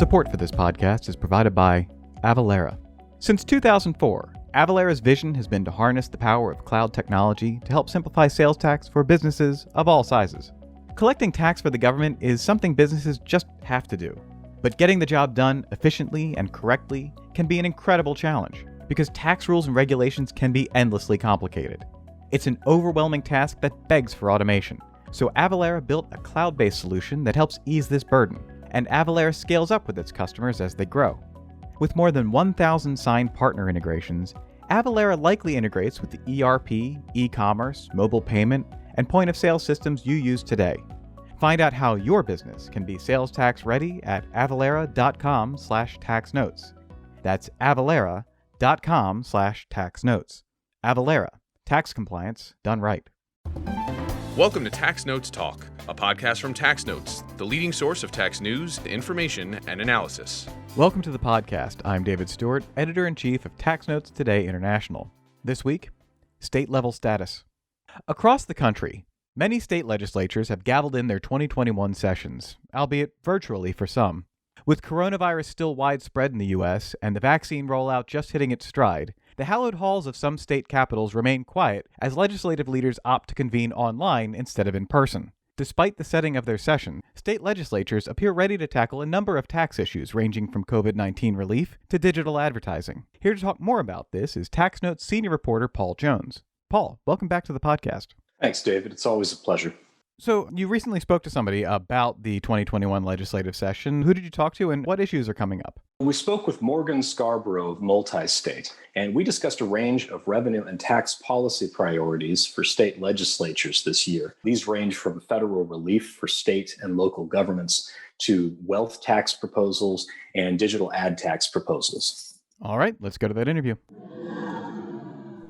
Support for this podcast is provided by Avalara. Since 2004, Avalara's vision has been to harness the power of cloud technology to help simplify sales tax for businesses of all sizes. Collecting tax for the government is something businesses just have to do. But getting the job done efficiently and correctly can be an incredible challenge, because tax rules and regulations can be endlessly complicated. It's an overwhelming task that begs for automation. So Avalara built a cloud-based solution that helps ease this burden, and Avalara scales up with its customers as they grow. With more than 1,000 signed partner integrations, Avalara likely integrates with the ERP, e-commerce, mobile payment, and point-of-sale systems you use today. Find out how your business can be sales tax ready at avalara.com/taxnotes. That's avalara.com/taxnotes. Avalara, tax compliance done right. Welcome to Tax Notes Talk, a podcast from Tax Notes, the leading source of tax news, information, and analysis. Welcome to the podcast. I'm David Stewart, Editor-in-Chief of Tax Notes Today International. This week, state-level status. Across the country, many state legislatures have gavelled in their 2021 sessions, albeit virtually for some. With coronavirus still widespread in the U.S. and the vaccine rollout just hitting its stride, the hallowed halls of some state capitals remain quiet as legislative leaders opt to convene online instead of in person. Despite the setting of their session, state legislatures appear ready to tackle a number of tax issues ranging from COVID-19 relief to digital advertising. Here to talk more about this is Tax Notes senior reporter Paul Jones. Paul, welcome back to the podcast. Thanks, David. It's always a pleasure. So you recently spoke to somebody about the 2021 legislative session. Who did you talk to and what issues are coming up? We spoke with Scarboro of MultiState, and we discussed a range of revenue and tax policy priorities for state legislatures this year. These range from federal relief for state and local governments to wealth tax proposals and digital ad tax proposals. All right, let's go to that interview.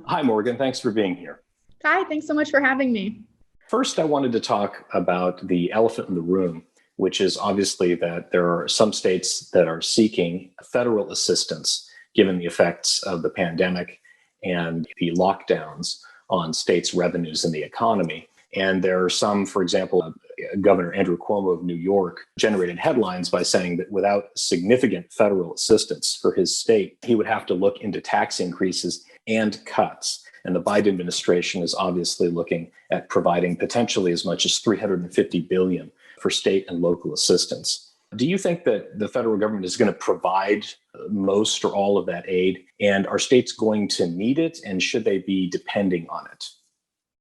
Hi, Morgan. Thanks for being here. Hi, thanks so much for having me. First, I wanted to talk about the elephant in the room, which is obviously that there are some states that are seeking federal assistance given the effects of the pandemic and the lockdowns on states' revenues and the economy. And there are some, for example, Governor Andrew Cuomo of New York generated headlines by saying that without significant federal assistance for his state, he would have to look into tax increases and cuts. And the Biden administration is obviously looking at providing potentially as much as $350 billion for state and local assistance. Do you think that the federal government is going to provide most or all of that aid? And are states going to need it? And should they be depending on it?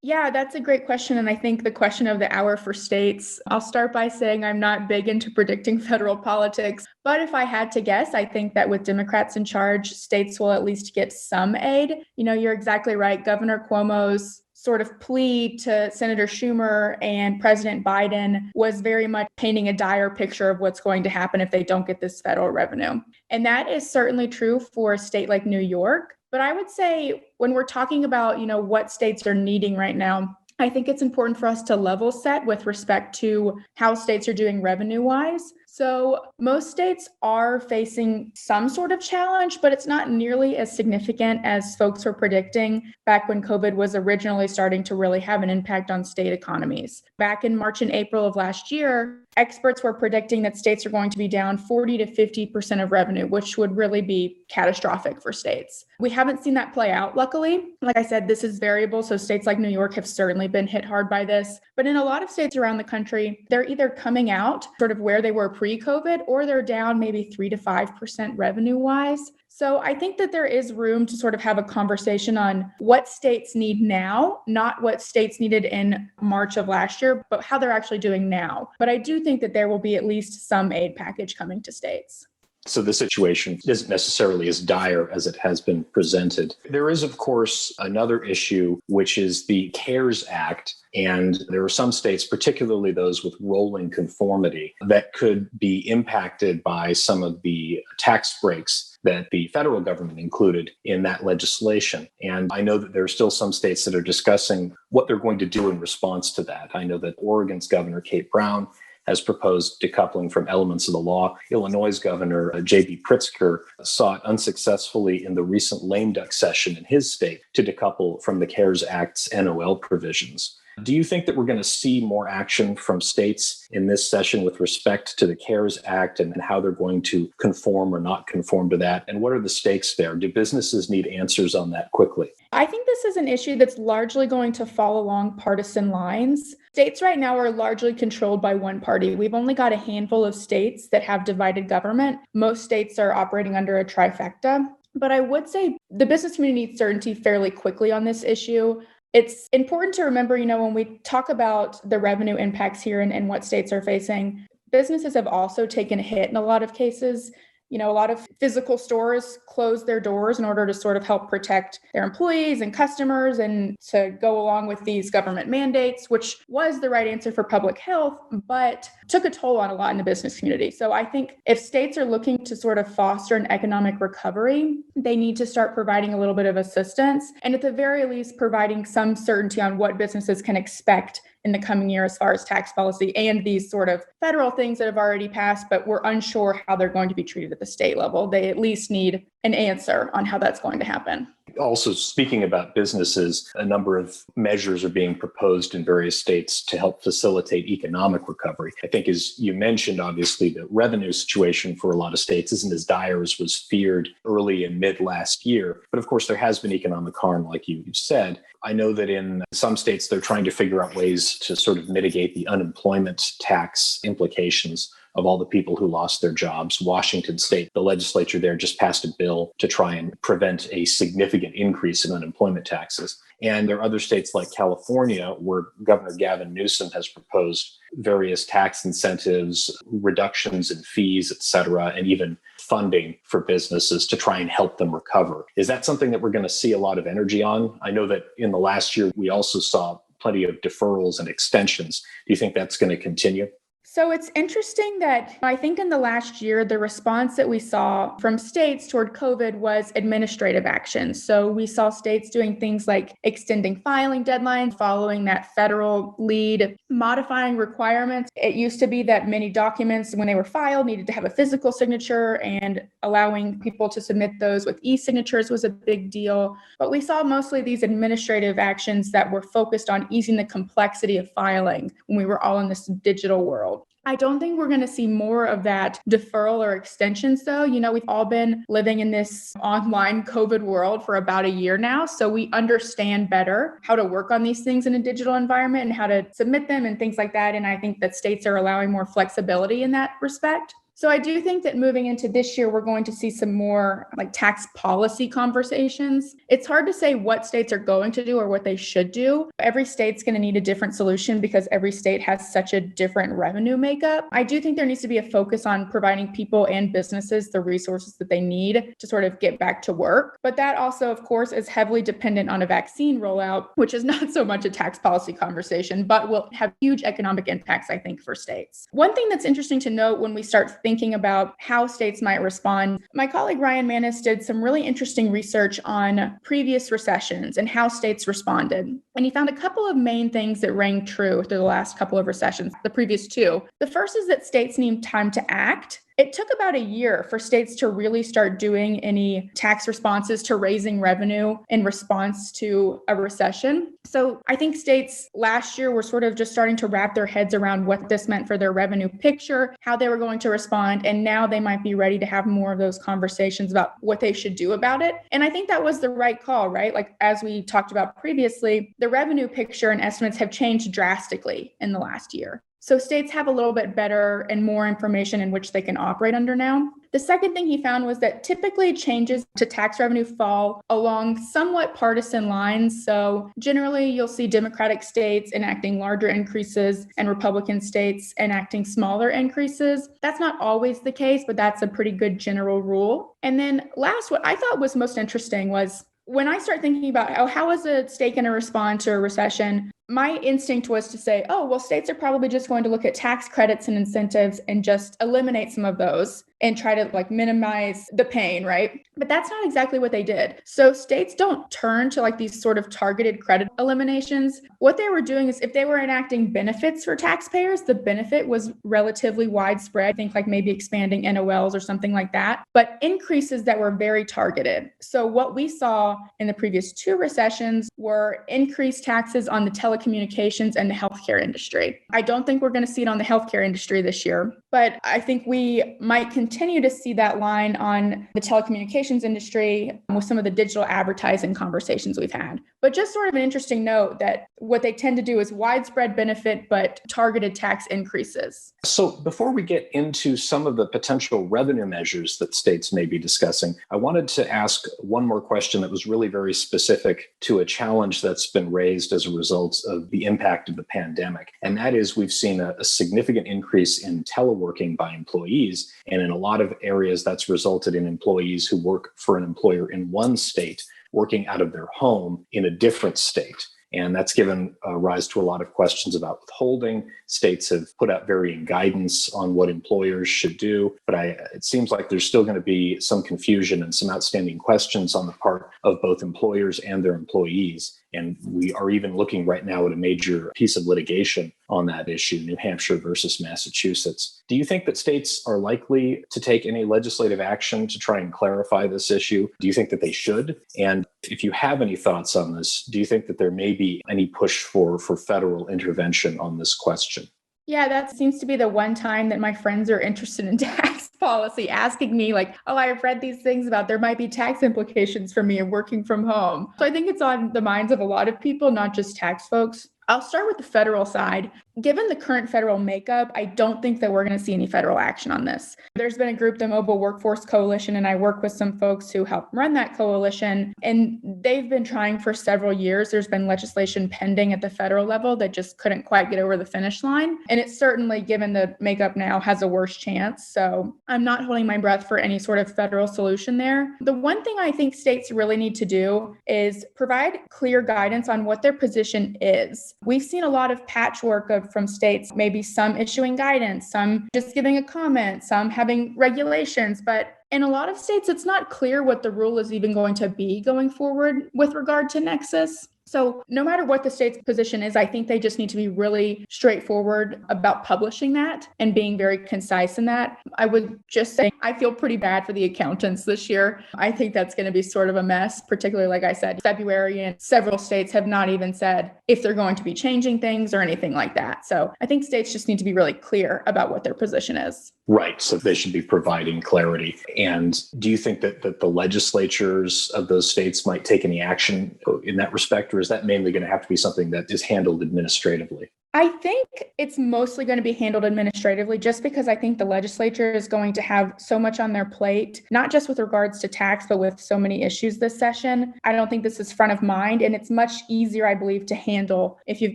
Yeah, that's a great question. And I think the question of the hour for states, I'll start by saying I'm not big into predicting federal politics. But if I had to guess, I think that with Democrats in charge, states will at least get some aid. You know, you're exactly right. Governor Cuomo's sort of plea to Senator Schumer and President Biden was very much painting a dire picture of what's going to happen if they don't get this federal revenue. And that is certainly true for a state like New York. But I would say when we're talking about, what states are needing right now, I think it's important for us to level set with respect to how states are doing revenue-wise. So most states are facing some sort of challenge, but it's not nearly as significant as folks were predicting back when COVID was originally starting to really have an impact on state economies. Back in March and April of last year, experts were predicting that states are going to be down 40 to 50% of revenue, which would really be catastrophic for states. We haven't seen that play out, luckily. Like I said, this is variable, so states like New York have certainly been hit hard by this. But in a lot of states around the country, they're either coming out sort of where they were pre-COVID, or they're down maybe 3 to 5% revenue-wise. So I think that there is room to sort of have a conversation on what states need now, not what states needed in March of last year, but how they're actually doing now. But I do think that there will be at least some aid package coming to states. So the situation isn't necessarily as dire as it has been presented. There is, of course, another issue, which is the CARES Act. And there are some states, particularly those with rolling conformity, that could be impacted by some of the tax breaks that the federal government included in that legislation. And I know that there are still some states that are discussing what they're going to do in response to that. I know that Oregon's Governor Kate Brown has proposed decoupling from elements of the law. Illinois' Governor J.B. Pritzker sought unsuccessfully in the recent lame duck session in his state to decouple from the CARES Act's NOL provisions. Do you think that we're going to see more action from states in this session with respect to the CARES Act and how they're going to conform or not conform to that? And what are the stakes there? Do businesses need answers on that quickly? I think this is an issue that's largely going to fall along partisan lines. States right now are largely controlled by one party. We've only got a handful of states that have divided government. Most states are operating under a trifecta. But I would say the business community needs certainty fairly quickly on this issue. It's important to remember, when we talk about the revenue impacts here and what states are facing, businesses have also taken a hit in a lot of cases. A lot of physical stores close their doors in order to sort of help protect their employees and customers and to go along with these government mandates, which was the right answer for public health, but took a toll on a lot in the business community. So I think if states are looking to sort of foster an economic recovery, they need to start providing a little bit of assistance and at the very least providing some certainty on what businesses can expect in the coming year as far as tax policy and these sort of federal things that have already passed, but we're unsure how they're going to be treated at the state level. They at least need an answer on how that's going to happen. Also, speaking about businesses, a number of measures are being proposed in various states to help facilitate economic recovery. I think, as you mentioned, obviously, the revenue situation for a lot of states isn't as dire as was feared early and mid last year. But of course, there has been economic harm, like you said. I know that in some states, they're trying to figure out ways to sort of mitigate the unemployment tax implications of all the people who lost their jobs. Washington State, the legislature there just passed a bill to try and prevent a significant increase in unemployment taxes. And there are other states like California, where Governor Gavin Newsom has proposed various tax incentives, reductions in fees, et cetera, and even funding for businesses to try and help them recover. Is that something that we're going to see a lot of energy on? I know that in the last year, we also saw plenty of deferrals and extensions. Do you think that's going to continue? So it's interesting that I think in the last year, the response that we saw from states toward COVID was administrative action. So we saw states doing things like extending filing deadlines, following that federal lead, modifying requirements. It used to be that many documents, when they were filed, needed to have a physical signature, and allowing people to submit those with e-signatures was a big deal. But we saw mostly these administrative actions that were focused on easing the complexity of filing when we were all in this digital world. I don't think we're going to see more of that deferral or extensions, though. We've all been living in this online COVID world for about a year now, so we understand better how to work on these things in a digital environment and how to submit them and things like that. And I think that states are allowing more flexibility in that respect. So I do think that moving into this year, we're going to see some more like tax policy conversations. It's hard to say what states are going to do or what they should do. Every state's going to need a different solution because every state has such a different revenue makeup. I do think there needs to be a focus on providing people and businesses the resources that they need to sort of get back to work. But that also, of course, is heavily dependent on a vaccine rollout, which is not so much a tax policy conversation, but will have huge economic impacts, I think, for states. One thing that's interesting to note when we start thinking about how states might respond, my colleague Ryan Manis did some really interesting research on previous recessions and how states responded. And he found a couple of main things that rang true through the last couple of recessions, the previous two. The first is that states need time to act. It took about a year for states to really start doing any tax responses to raising revenue in response to a recession. So I think states last year were sort of just starting to wrap their heads around what this meant for their revenue picture, how they were going to respond. And now they might be ready to have more of those conversations about what they should do about it. And I think that was the right call, right? Like, as we talked about previously, the revenue picture and estimates have changed drastically in the last year. So states have a little bit better and more information in which they can operate under now. The second thing he found was that typically changes to tax revenue fall along somewhat partisan lines. So generally, you'll see Democratic states enacting larger increases and Republican states enacting smaller increases. That's not always the case, but that's a pretty good general rule. And then last, what I thought was most interesting was when I start thinking about how is a state going to respond to a recession, my instinct was to say, states are probably just going to look at tax credits and incentives and just eliminate some of those and try to minimize the pain, right? But that's not exactly what they did. So states don't turn to these sort of targeted credit eliminations. What they were doing is if they were enacting benefits for taxpayers, the benefit was relatively widespread. I think maybe expanding NOLs or something like that, but increases that were very targeted. So what we saw in the previous two recessions were increased taxes on the telecommunications telecommunications and the healthcare industry. I don't think we're going to see it on the healthcare industry this year, but I think we might continue to see that line on the telecommunications industry with some of the digital advertising conversations we've had. But just sort of an interesting note that what they tend to do is widespread benefit, but targeted tax increases. So before we get into some of the potential revenue measures that states may be discussing, I wanted to ask one more question that was really very specific to a challenge that's been raised as a result of the impact of the pandemic. And that is, we've seen a significant increase in teleworking by employees. And in a lot of areas, that's resulted in employees who work for an employer in one state working out of their home in a different state. And that's given rise to a lot of questions about withholding. States have put out varying guidance on what employers should do, but it seems like there's still going to be some confusion and some outstanding questions on the part of both employers and their employees. And we are even looking right now at a major piece of litigation on that issue, New Hampshire versus Massachusetts. Do you think that states are likely to take any legislative action to try and clarify this issue? Do you think that they should? And if you have any thoughts on this, do you think that there may be any push for federal intervention on this question? Yeah, that seems to be the one time that my friends are interested in tax policy, asking me like, oh, I've read these things about there might be tax implications for me of working from home. So I think it's on the minds of a lot of people, not just tax folks. I'll start with the federal side. Given the current federal makeup, I don't think that we're going to see any federal action on this. There's been a group, the Mobile Workforce Coalition, and I work with some folks who help run that coalition, and they've been trying for several years. There's been legislation pending at the federal level that just couldn't quite get over the finish line. And it certainly, given the makeup now, has a worse chance. So I'm not holding my breath for any sort of federal solution there. The one thing I think states really need to do is provide clear guidance on what their position is. We've seen a lot of patchwork from states, maybe some issuing guidance, some just giving a comment, some having regulations, but in a lot of states, it's not clear what the rule is even going to be going forward with regard to Nexus. So no matter what the state's position is, I think they just need to be really straightforward about publishing that and being very concise in that. I would just say I feel pretty bad for the accountants this year. I think that's going to be sort of a mess, particularly, like I said, February, and several states have not even said if they're going to be changing things or anything like that. So I think states just need to be really clear about what their position is. Right. So they should be providing clarity. And do you think that the legislatures of those states might take any action in that respect, or is that mainly going to have to be something that is handled administratively? I think it's mostly going to be handled administratively, just because I think the legislature is going to have so much on their plate, not just with regards to tax, but with so many issues this session. I don't think this is front of mind, and it's much easier, I believe, to handle if you've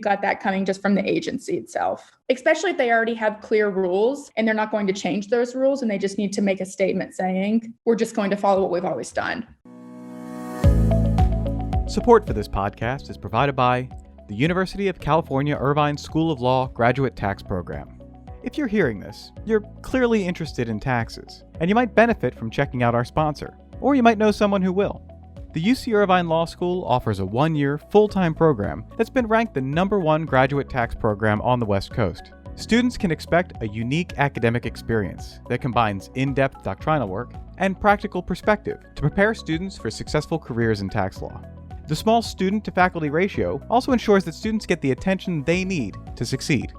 got that coming just from the agency itself, especially if they already have clear rules and they're not going to change those rules and they just need to make a statement saying, we're just going to follow what we've always done. Support for this podcast is provided by the University of California Irvine School of Law Graduate Tax Program. If you're hearing this, you're clearly interested in taxes, and you might benefit from checking out our sponsor, or you might know someone who will. The UC Irvine Law School offers a one-year, full-time program that's been ranked the #1 graduate tax program on the West Coast. Students can expect a unique academic experience that combines in-depth doctrinal work and practical perspective to prepare students for successful careers in tax law. The small student-to-faculty ratio also ensures that students get the attention they need to succeed.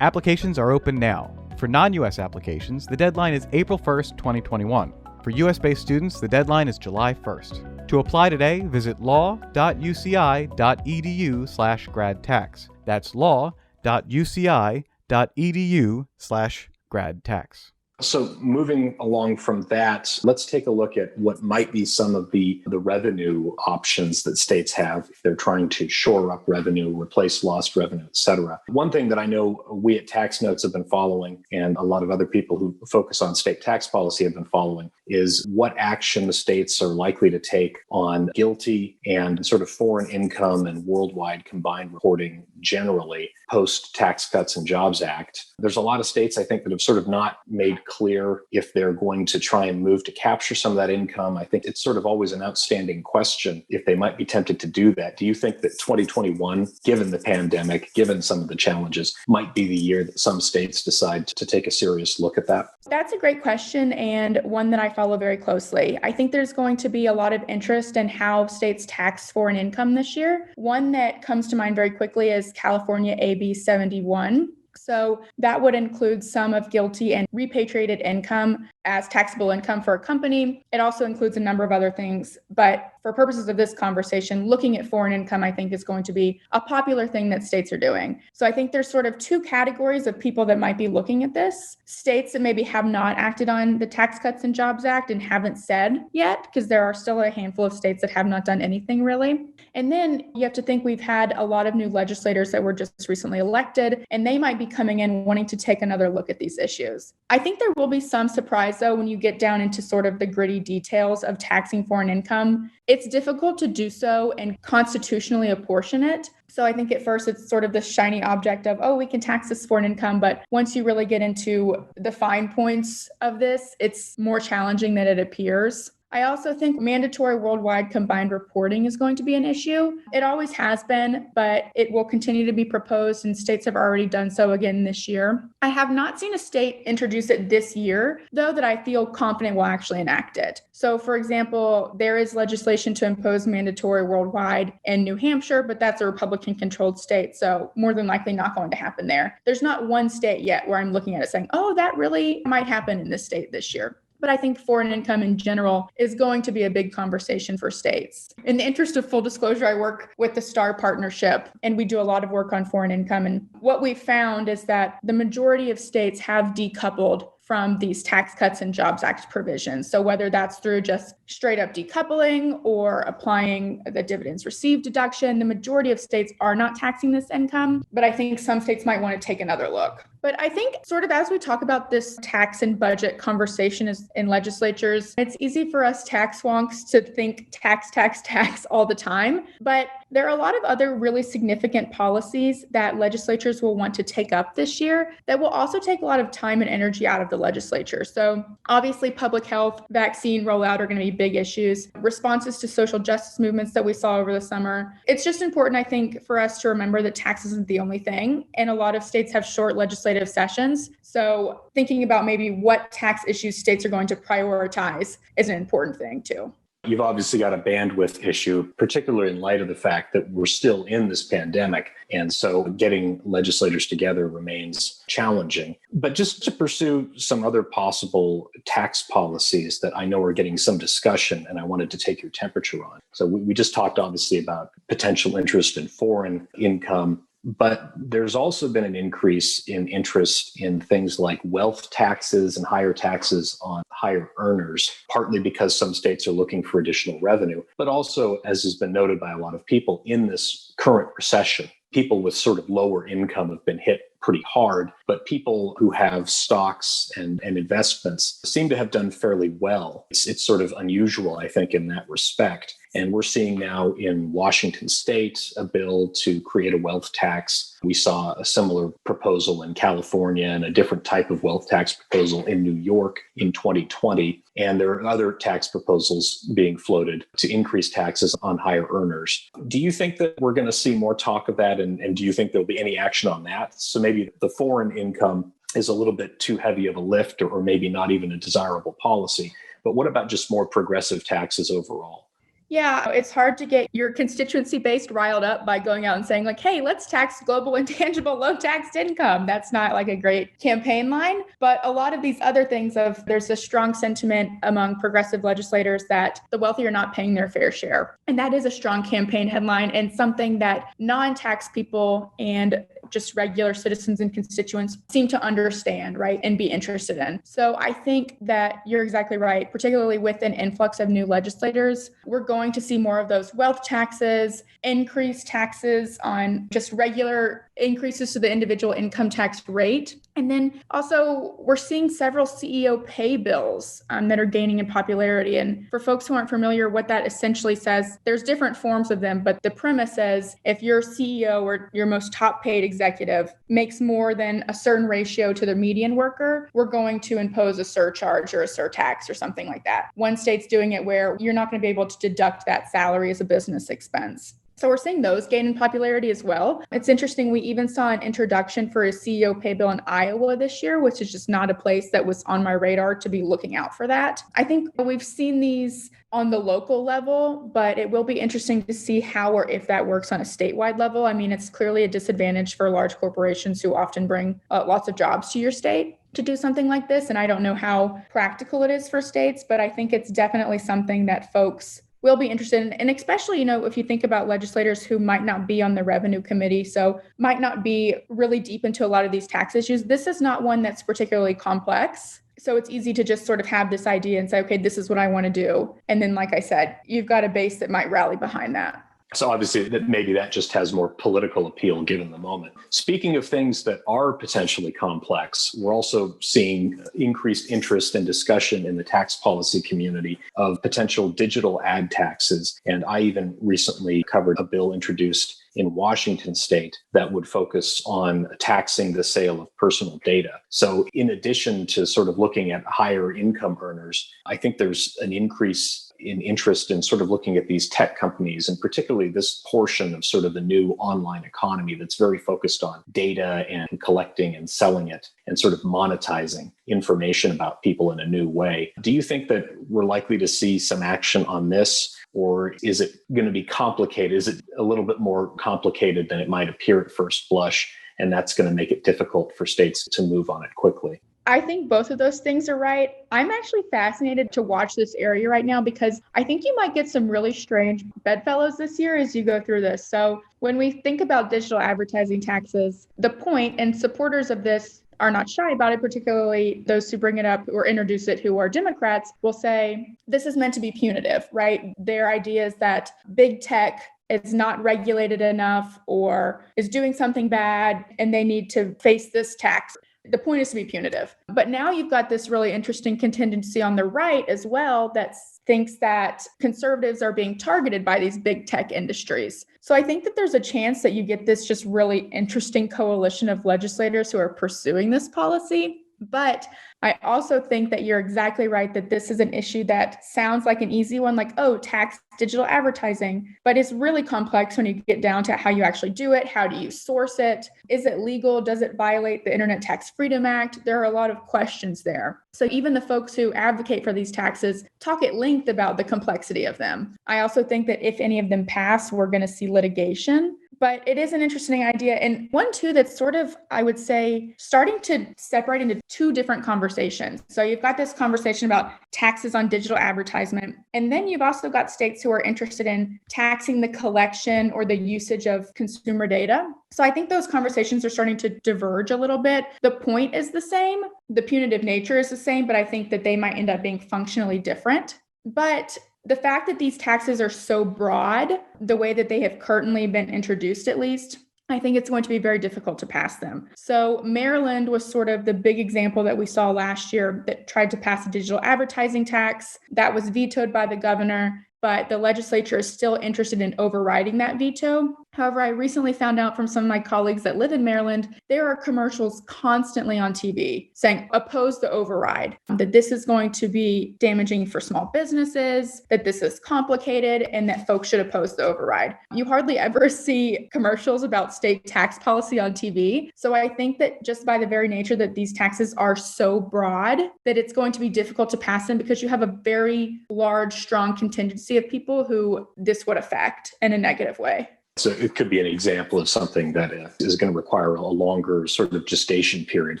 Applications are open now. For non-US applications, the deadline is April 1st, 2021. For US-based students, the deadline is July 1st. To apply today, visit law.uci.edu/gradtax. That's law.uci.edu/gradtax. So moving along from that, let's take a look at what might be some of the revenue options that states have if they're trying to shore up revenue, replace lost revenue, et cetera. One thing that I know we at Tax Notes have been following, and a lot of other people who focus on state tax policy have been following, is what action the states are likely to take on GILTI and sort of foreign income and worldwide combined reporting generally post Tax Cuts and Jobs Act. There's a lot of states, I think, that have sort of not made clear if they're going to try and move to capture some of that income. I think it's sort of always an outstanding question if they might be tempted to do that. Do you think that 2021, given the pandemic, given some of the challenges, might be the year that some states decide to take a serious look at that? That's a great question, and one that I follow very closely. I think there's going to be a lot of interest in how states tax foreign income this year. One that comes to mind very quickly is California AB 71. So that would include some of GILTI and repatriated income as taxable income for a company. It also includes a number of other things. But for purposes of this conversation, looking at foreign income, I think, is going to be a popular thing that states are doing. So I think there's sort of two categories of people that might be looking at this. States that maybe have not acted on the Tax Cuts and Jobs Act and haven't said yet, because there are still a handful of states that have not done anything really. And then you have to think we've had a lot of new legislators that were just recently elected, and they might be coming in wanting to take another look at these issues. I think there will be some surprise, though, when you get down into sort of the gritty details of taxing foreign income. It's difficult to do so and constitutionally apportion it. So I think at first it's sort of this shiny object of, oh, we can tax this foreign income. But once you really get into the fine points of this, it's more challenging than it appears. I also think mandatory worldwide combined reporting is going to be an issue. It always has been, but it will continue to be proposed, and states have already done so again this year. I have not seen a state introduce it this year, though, that I feel confident will actually enact it. So, for example, there is legislation to impose mandatory worldwide in New Hampshire, but that's a Republican-controlled state, so more than likely not going to happen there. There's not one state yet where I'm looking at it saying, oh, that really might happen in this state this year. But I think foreign income in general is going to be a big conversation for states. In the interest of full disclosure, I work with the STAR partnership, and we do a lot of work on foreign income. And what we found is that the majority of states have decoupled from these Tax Cuts and Jobs Act provisions. So whether that's through just straight up decoupling or applying the dividends received deduction, the majority of states are not taxing this income, but I think some states might want to take another look. But I think sort of as we talk about this tax and budget conversation in legislatures, it's easy for us tax wonks to think tax all the time. But there are a lot of other really significant policies that legislatures will want to take up this year that will also take a lot of time and energy out of the legislature. So obviously public health, vaccine rollout are going to be big issues, responses to social justice movements that we saw over the summer. It's just important, I think, for us to remember that tax isn't the only thing. And a lot of states have short legislative sessions. So thinking about maybe what tax issues states are going to prioritize is an important thing too. You've obviously got a bandwidth issue, particularly in light of the fact that we're still in this pandemic. And so getting legislators together remains challenging. But just to pursue some other possible tax policies that I know are getting some discussion, and I wanted to take your temperature on. So we just talked obviously about potential interest in foreign income. But there's also been an increase in interest in things like wealth taxes and higher taxes on higher earners, partly because some states are looking for additional revenue, but also, as has been noted by a lot of people, in this current recession, people with sort of lower income have been hit pretty hard, but people who have stocks and investments seem to have done fairly well. It's sort of unusual, I think, in that respect. And we're seeing now in Washington state a bill to create a wealth tax. We saw a similar proposal in California and a different type of wealth tax proposal in New York in 2020. And there are other tax proposals being floated to increase taxes on higher earners. Do you think that we're going to see more talk of that? And do you think there'll be any action on that? So maybe the foreign income is a little bit too heavy of a lift, or maybe not even a desirable policy. But what about just more progressive taxes overall? Yeah, it's hard to get your constituency base riled up by going out and saying like, hey, let's tax global intangible low taxed income. That's not like a great campaign line. But a lot of these other things there's a strong sentiment among progressive legislators that the wealthy are not paying their fair share. And that is a strong campaign headline and something that non-tax people and just regular citizens and constituents seem to understand, right, and be interested in. So I think that you're exactly right, particularly with an influx of new legislators. We're going to see more of those wealth taxes, increased taxes on just regular increases to the individual income tax rate. And then also, we're seeing several CEO pay bills that are gaining in popularity. And for folks who aren't familiar, what that essentially says, there's different forms of them, but the premise is if your CEO or your most top paid executive makes more than a certain ratio to the median worker, we're going to impose a surcharge or a surtax or something like that. One state's doing it where you're not going to be able to deduct that salary as a business expense. So we're seeing those gain in popularity as well. It's interesting. We even saw an introduction for a CEO pay bill in Iowa this year, which is just not a place that was on my radar to be looking out for that. I think we've seen these on the local level, but it will be interesting to see how or if that works on a statewide level. I mean, it's clearly a disadvantage for large corporations who often bring lots of jobs to your state to do something like this. And I don't know how practical it is for states, but I think it's definitely something that folks will be interested in. And especially, if you think about legislators who might not be on the revenue committee, so might not be really deep into a lot of these tax issues, this is not one that's particularly complex. So it's easy to just sort of have this idea and say, okay, this is what I want to do. And then, like I said, you've got a base that might rally behind that. So obviously maybe that just has more political appeal given the moment. Speaking of things that are potentially complex, we're also seeing increased interest and discussion in the tax policy community of potential digital ad taxes. And I even recently covered a bill introduced in Washington state that would focus on taxing the sale of personal data. So in addition to sort of looking at higher income earners, I think there's an increase in interest in sort of looking at these tech companies, and particularly this portion of sort of the new online economy that's very focused on data and collecting and selling it and sort of monetizing information about people in a new way. Do you think that we're likely to see some action on this? Or is it going to be complicated? Is it a little bit more complicated than it might appear at first blush? And that's going to make it difficult for states to move on it quickly. I think both of those things are right. I'm actually fascinated to watch this area right now because I think you might get some really strange bedfellows this year as you go through this. So when we think about digital advertising taxes, the point, and supporters of this are not shy about it, particularly those who bring it up or introduce it who are Democrats, will say this is meant to be punitive, right? Their idea is that big tech is not regulated enough or is doing something bad and they need to face this tax. The point is to be punitive. But now you've got this really interesting contingency on the right as well that thinks that conservatives are being targeted by these big tech industries. So I think that there's a chance that you get this just really interesting coalition of legislators who are pursuing this policy. But I also think that you're exactly right that this is an issue that sounds like an easy one, like, oh, tax digital advertising, but it's really complex when you get down to how you actually do it. How do you source it? Is it legal? Does it violate the Internet Tax Freedom Act? There are a lot of questions there. So even the folks who advocate for these taxes talk at length about the complexity of them. I also think that if any of them pass, we're going to see litigation. But it is an interesting idea. And one, too, that's sort of, I would say, starting to separate into two different conversations. So you've got this conversation about taxes on digital advertisement. And then you've also got states who are interested in taxing the collection or the usage of consumer data. So I think those conversations are starting to diverge a little bit. The point is the same. The punitive nature is the same, but I think that they might end up being functionally different. But the fact that these taxes are so broad, the way that they have currently been introduced, at least, I think it's going to be very difficult to pass them. So Maryland was sort of the big example that we saw last year that tried to pass a digital advertising tax. That was vetoed by the governor, but the legislature is still interested in overriding that veto. However, I recently found out from some of my colleagues that live in Maryland, there are commercials constantly on TV saying, oppose the override, that this is going to be damaging for small businesses, that this is complicated, and that folks should oppose the override. You hardly ever see commercials about state tax policy on TV. So I think that just by the very nature that these taxes are so broad, that it's going to be difficult to pass them because you have a very large, strong contingency of people who this would affect in a negative way. So it could be an example of something that is going to require a longer sort of gestation period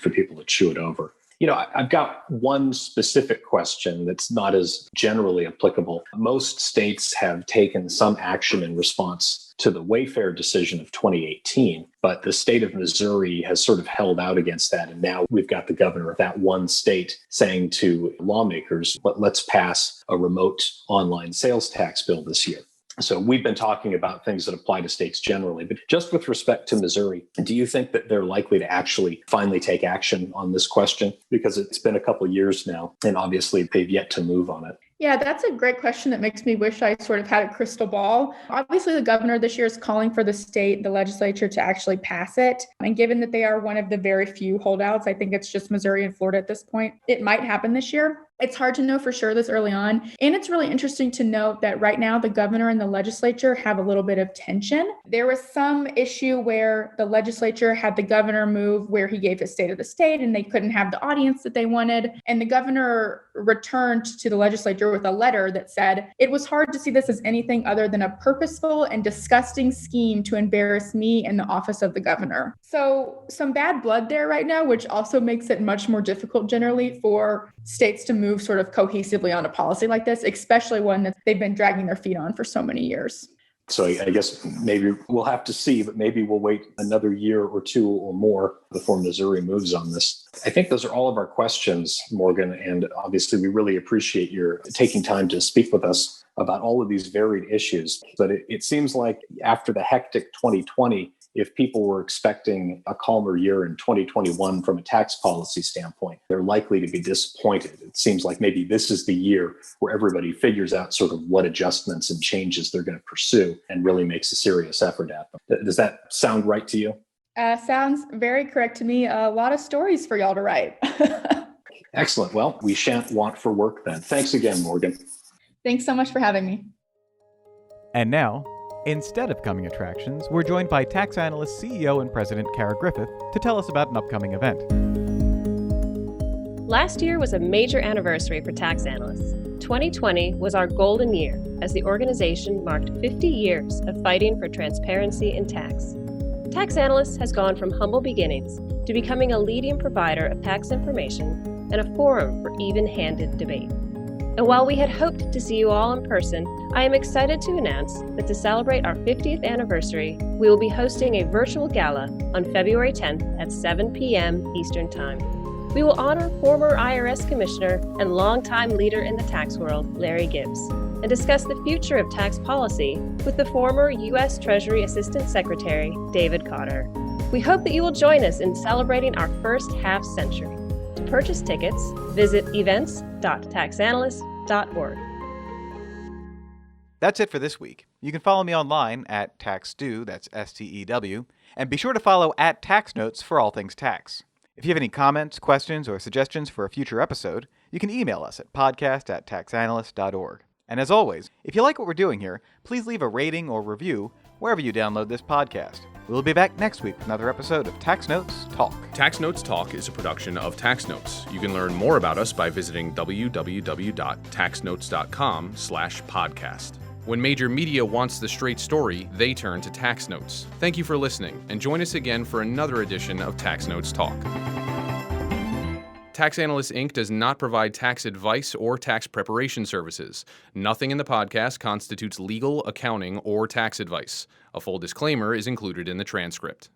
for people to chew it over. I've got one specific question that's not as generally applicable. Most states have taken some action in response to the Wayfair decision of 2018, but the state of Missouri has sort of held out against that. And now we've got the governor of that one state saying to lawmakers, let's pass a remote online sales tax bill this year. So we've been talking about things that apply to states generally, but just with respect to Missouri, do you think that they're likely to actually finally take action on this question? Because it's been a couple of years now, and obviously they've yet to move on it. Yeah, that's a great question that makes me wish I sort of had a crystal ball. Obviously, the governor this year is calling for the legislature to actually pass it. And given that they are one of the very few holdouts, I think it's just Missouri and Florida at this point, it might happen this year. It's hard to know for sure this early on. And it's really interesting to note that right now, the governor and the legislature have a little bit of tension. There was some issue where the legislature had the governor move where he gave his state of the state and they couldn't have the audience that they wanted. And the governor returned to the legislature with a letter that said, "It was hard to see this as anything other than a purposeful and disgusting scheme to embarrass me in the office of the governor." So some bad blood there right now, which also makes it much more difficult generally for states to move sort of cohesively on a policy like this, especially one that they've been dragging their feet on for so many years. So I guess maybe we'll have to see, but maybe we'll wait another year or two or more before Missouri moves on this. I think those are all of our questions, Morgan. And obviously, we really appreciate your taking time to speak with us about all of these varied issues. But it seems like after the hectic 2020, if people were expecting a calmer year in 2021 from a tax policy standpoint, they're likely to be disappointed. It seems like maybe this is the year where everybody figures out sort of what adjustments and changes they're going to pursue and really makes a serious effort at them. Does that sound right to you? Sounds very correct to me. A lot of stories for y'all to write. Excellent. Well, we shan't want for work then. Thanks again, Morgan. Thanks so much for having me. And now, instead of coming attractions, we're joined by tax analyst, CEO, and President Kara Griffith to tell us about an upcoming event. Last year was a major anniversary for tax analysts. 2020 was our golden year as the organization marked 50 years of fighting for transparency in tax. Tax Analysts has gone from humble beginnings to becoming a leading provider of tax information and a forum for even-handed debate. And while we had hoped to see you all in person, I am excited to announce that to celebrate our 50th anniversary, we will be hosting a virtual gala on February 10th at 7 p.m. Eastern Time. We will honor former IRS Commissioner and longtime leader in the tax world, Larry Gibbs, and discuss the future of tax policy with the former U.S. Treasury Assistant Secretary, David Cotter. We hope that you will join us in celebrating our first half century. To purchase tickets, visit events.taxanalyst.org. That's it for this week. You can follow me online at TaxStew, that's S-T-E-W, and be sure to follow at TaxNotes for all things tax. If you have any comments, questions, or suggestions for a future episode, you can email us at podcast@taxanalyst.org. And as always, if you like what we're doing here, please leave a rating or review wherever you download this podcast. We'll be back next week with another episode of Tax Notes Talk. Tax Notes Talk is a production of Tax Notes. You can learn more about us by visiting www.taxnotes.com/podcast. When major media wants the straight story, they turn to Tax Notes. Thank you for listening, and join us again for another edition of Tax Notes Talk. Tax Analysts, Inc. does not provide tax advice or tax preparation services. Nothing in the podcast constitutes legal, accounting, or tax advice. A full disclaimer is included in the transcript.